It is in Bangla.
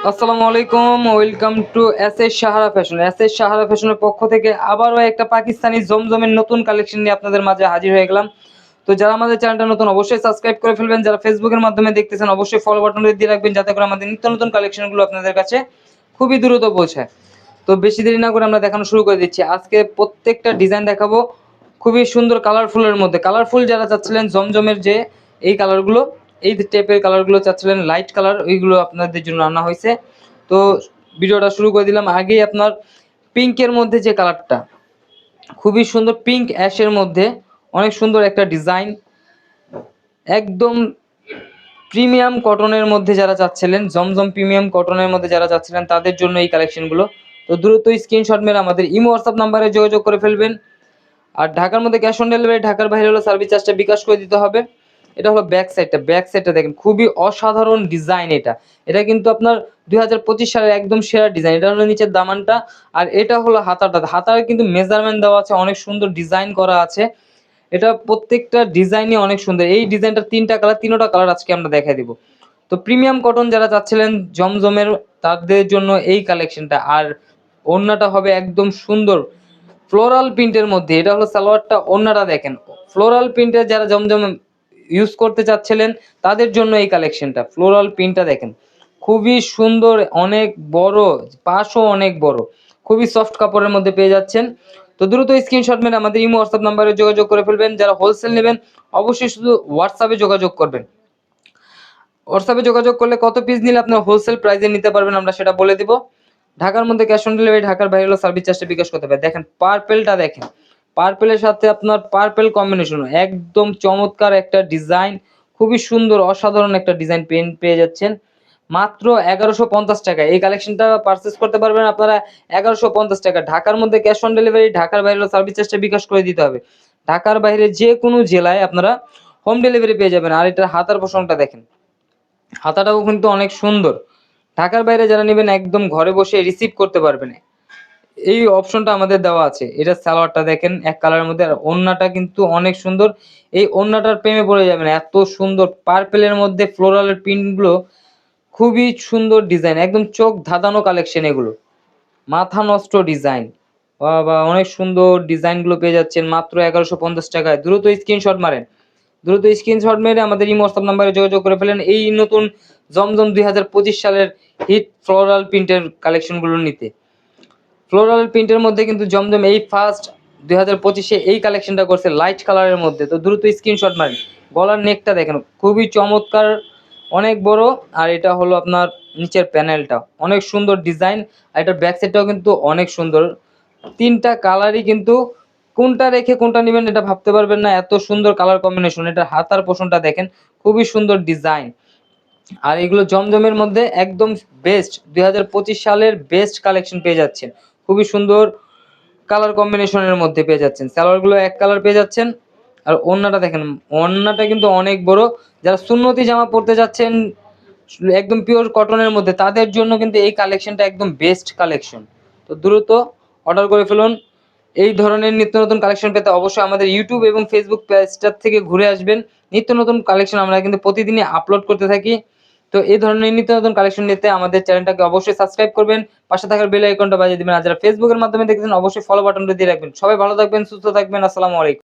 আসসালামু আলাইকুম, welcome to S Sahara fashion. S Sahara ফ্যাশনের পক্ষ থেকে আবারও একটা পাকিস্তানি জমজমের নতুন কালেকশন নিয়ে আপনাদের মাঝে হাজির হয়ে গেলাম। তো যারা আমাদের চ্যানেলটা নতুন অবশ্যই সাবস্ক্রাইব করে ফেলবেন, যারা ফেসবুকের মাধ্যমে দেখতেছেন অবশ্যই ফলো বাটন দিয়ে রাখবেন, যাতে করে আমাদের নিত্য নতুন কালেকশনগুলো আপনাদের কাছে খুবই দ্রুত পৌঁছায়। তো বেশি দেরি না করে আমরা দেখানো শুরু করে দিচ্ছি। আজকে প্রত্যেকটা ডিজাইন দেখাবো খুবই সুন্দর কালারফুলের মধ্যে। কালারফুল যারা চাচ্ছিলেন জমজমের যে এই কালারগুলো, এই টাইপের কালারগুলো চাচ্ছিলেন, লাইট কালার, ওইগুলো আপনাদের জন্য আনা হয়েছে। তো ভিডিওটা শুরু করে দিলাম। আগেই আপনার পিঙ্কের মধ্যে যে কালারটা, খুবই সুন্দর, পিঙ্ক অ্যাশের মধ্যে অনেক সুন্দর একটা ডিজাইন, একদম প্রিমিয়াম কটনের মধ্যে যারা চাচ্ছিলেন, জমজম প্রিমিয়াম কটনের মধ্যে যারা চাচ্ছিলেন তাদের জন্য এই কালেকশনগুলো। তো দ্রুত স্ক্রিনশট মেরে আমাদের ইমো হোয়াটসঅ্যাপ নাম্বারে যোগাযোগ করে ফেলবেন। আর ঢাকার মধ্যে ক্যাশ অন ডেলিভারি, ঢাকার বাইরে হলো সার্ভিস চার্জটা বিকাশ করে দিতে হবে। এটা হলো ব্যাক সাইডটা দেখেন, খুবই অসাধারণ ডিজাইন। এটা কিন্তু আপনার 2025 সালের একদম সেরা ডিজাইন। এটা হলো নিচের দামানটা, আর এটা হলো হাতার কিন্তু মেজারমেন্ট দেওয়া আছে, অনেক সুন্দর ডিজাইন করা আছে। এটা প্রত্যেকটা ডিজাইনই অনেক সুন্দর। এই ডিজাইনটার তিনোটা কালার আজকে আমরা দেখাই দিব। তো প্রিমিয়াম কটন যারা চাচ্ছিলেন জমজমের, তাদের জন্য এই কালেকশনটা। আর ওড়নাটা হবে একদম সুন্দর ফ্লোরাল প্রিন্টের মধ্যে। এটা হলো সালোয়ারটা, ওড়নাটা দেখেন ফ্লোরাল প্রিন্টের। যারা জমজম ইউজ করতে চাচ্ছিলেন তাদের জন্য এই কালেকশনটা। ফ্লোরাল প্রিন্টটা দেখেন খুবই সুন্দর, অনেক বড়, পাশও অনেক বড়, খুবই সফট কাপড়ের মধ্যে পেয়ে যাচ্ছেন। তো দ্রুত স্ক্রিনশট মেরে আমাদের ইমো হোয়াটসঅ্যাপ নাম্বারে যোগাযোগ করে ফেলবেন। যারা হোলসেল নেবেন অবশ্যই শুধু হোয়াটসঅ্যাপে যোগাযোগ করবেন। হোয়াটসঅ্যাপে যোগাযোগ করলে কত পিস নিলে আপনার হোলসেল প্রাইসে নিতে পারবেন আমরা সেটা বলে দিব। ঢাকার মধ্যে ক্যাশ অন ডেলিভারি, ঢাকার বাইরে হলো সার্ভিস চার্জটা বিকাশ করতে পারে। দেখেন পার্পেলটা দেখেন, পার্পেলের সাথে আপনার পার্পেল কম্বিনেশন, একদম চমৎকার একটা ডিজাইন, খুবই সুন্দর অসাধারণ একটা ডিজাইন পেয়ে যাচ্ছেন মাত্র 1150 টাকা। এই কালেকশনটা পারচেস করতে পারবেন আপনারা 1150 টাকা। ঢাকার মধ্যে ক্যাশ অন ডেলিভারি, ঢাকার বাইরে হলো সার্ভিস চার্জটা বিকাশ করে দিতে হবে। ঢাকার বাইরে যে কোনো জেলায় আপনারা হোম ডেলিভারি পেয়ে যাবেন। আর এটার হাতার পোষণটা দেখেন, হাতাটাও কিন্তু অনেক সুন্দর। ঢাকার বাইরে যারা নেবেন একদম ঘরে বসে রিসিভ করতে পারবেন, এই অপশনটা আমাদের দেওয়া আছে। এটা সালোয়ারটা দেখেন এক কালারের মধ্যে, আর ওড়নাটা কিন্তু অনেক সুন্দর। এই ওড়নাটার প্রেমে পড়ে যাবেন, এত সুন্দর পার্পেলের মধ্যে ফ্লোরালের প্রিন্টগুলো, খুবই সুন্দর ডিজাইন, একদম চোখ ধাঁধানো কালেকশন এগুলো, মাথা নষ্ট ডিজাইন। বা অনেক সুন্দর ডিজাইনগুলো পেয়ে যাচ্ছেন মাত্র 1150 টাকায়। দ্রুত স্ক্রিনশট মেরে আমাদের এই হোয়াটসঅ্যাপ নাম্বারে যোগাযোগ করে ফেলেন এই নতুন জমজম 2025 সালের হিট ফ্লোরাল প্রিন্টের কালেকশনগুলো নিতে। ফ্লোরাল প্রিন্টের মধ্যে কিন্তু জমজম এই ফার্স্ট 2025-এ এই কালেকশনটা করছে লাইট কালারের মধ্যে। তো দ্রুত স্ক্রিনশট মারেন। গলার নেকটা দেখেন খুবই চমৎকার, অনেক বড়। আর এটা হলো আপনার নিচের প্যানেলটা, অনেক সুন্দর ডিজাইন। আর এটার ব্যাক সাইডটাও কিন্তু অনেক সুন্দর। তিনটা কালারই কিন্তু কোনটা রেখে কোনটা নেবেন এটা ভাবতে পারবেন না, এত সুন্দর কালার কম্বিনেশন। এটা হাতার পোষণটা দেখেন, খুবই সুন্দর ডিজাইন। আর এগুলো জমজমের মধ্যে একদম বেস্ট 2025 সালের বেস্ট কালেকশন পেয়ে যাচ্ছেন, খুবই সুন্দর কালার কম্বিনেশনের মধ্যে পেয়ে যাচ্ছেন। সালোয়ারগুলো এক কালার পেয়ে যাচ্ছেন। আর ওড়নাটা দেখেন, ওড়নাটা কিন্তু অনেক বড়। যারা সুন্নতি জামা পরতে যাচ্ছেন একদম পিওর কটনের মধ্যে, তাদের জন্য কিন্তু এই কালেকশনটা একদম বেস্ট কালেকশন। তো দ্রুত অর্ডার করে ফেলুন। এই ধরনের নিত্য নতুন কালেকশন পেতে অবশ্যই আমাদের ইউটিউব এবং ফেসবুক পেজটার থেকে ঘুরে আসবেন। নিত্য নতুন কালেকশন আমরা কিন্তু প্রতিদিনই আপলোড করতে থাকি। তো এই ধরনের নিত্য নতুন কালেকশন নিতে আমাদের চ্যানেলটাকে অবশ্যই সাবস্ক্রাইব করবেন, পাশে থাকার বেল আইকনটা বাজিয়ে দিবেন। আর যারা ফেসবুকের মাধ্যমে দেখছেন অবশ্যই ফলো বাটনটা দিয়ে রাখবেন। সবাই ভালো থাকবেন, সুস্থ থাকবেন। আসসালামু আলাইকুম।